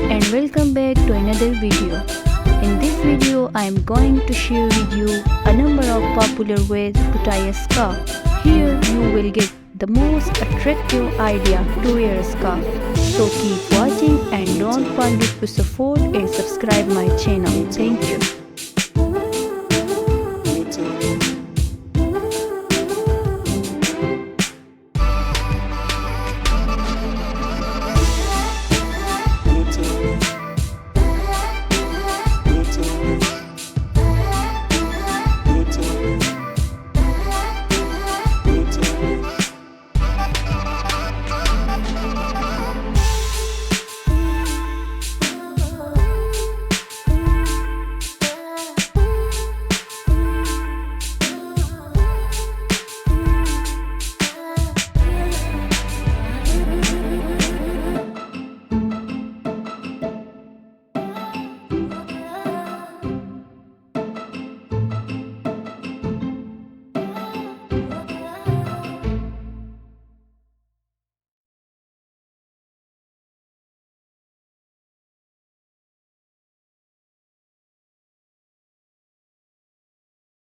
and welcome back to another video. In this video I am going to share with you a number of popular ways to tie a scarf. Here you will get the most attractive idea to wear a scarf. So keep watching and don't forget to support and subscribe my channel. Thank you.